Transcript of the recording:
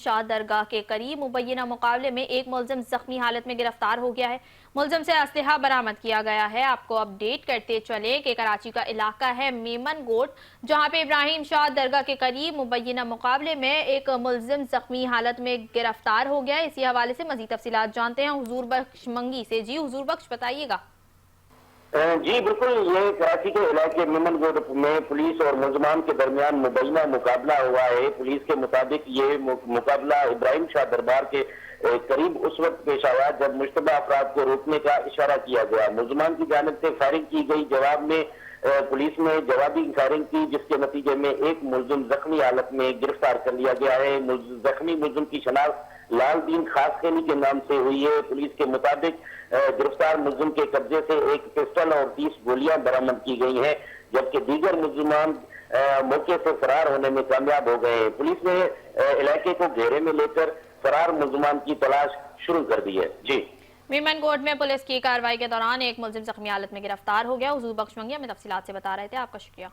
شاہ درگاہ کے قریب مبینہ مقابلے میں ایک ملزم زخمی حالت میں گرفتار ہو گیا ہے۔ ملزم سے اسلحہ برآمد کیا گیا ہے۔ آپ کو اپڈیٹ کرتے چلے کہ کراچی کا علاقہ ہے میمن گوٹ، جہاں پہ ابراہیم شاہ درگاہ کے قریب مبینہ مقابلے میں ایک ملزم زخمی حالت میں گرفتار ہو گیا ہے۔ اسی حوالے سے مزید تفصیلات جانتے ہیں حضور بخش منگی سے۔ جی حضور بخش، بتائیے گا۔ جی بالکل، یہ کراچی کے علاقے میمن گوٹ میں پولیس اور ملزمان کے درمیان مبینہ مقابلہ ہوا ہے۔ پولیس کے مطابق یہ مقابلہ ابراہیم شاہ دربار کے قریب اس وقت پیش آیا جب مشتبہ افراد کو روکنے کا اشارہ کیا گیا۔ ملزمان کی جانب سے فائرنگ کی گئی، جواب میں پولیس نے جوابی فائرنگ کی، جس کے نتیجے میں ایک ملزم زخمی حالت میں گرفتار کر لیا گیا ہے۔ زخمی ملزم کی شناخت لال دین خاص خیلی کے نام سے ہوئی ہے۔ پولیس کے مطابق گرفتار ملزم کے قبضے سے ایک پسٹل اور 30 گولیاں برآمد کی گئی ہیں، جبکہ دیگر ملزمان موقع سے فرار ہونے میں کامیاب ہو گئے ہیں۔ پولیس نے علاقے کو گھیرے میں لے کر فرار ملزمان کی تلاش شروع کر دی ہے۔ جی میمن گوٹ میں پولیس کی کارروائی کے دوران ایک ملزم زخمی حالت میں گرفتار ہو گیا۔ حضور بخش منگی ہمیں تفصیلات سے بتا رہے تھے، آپ کا شکریہ۔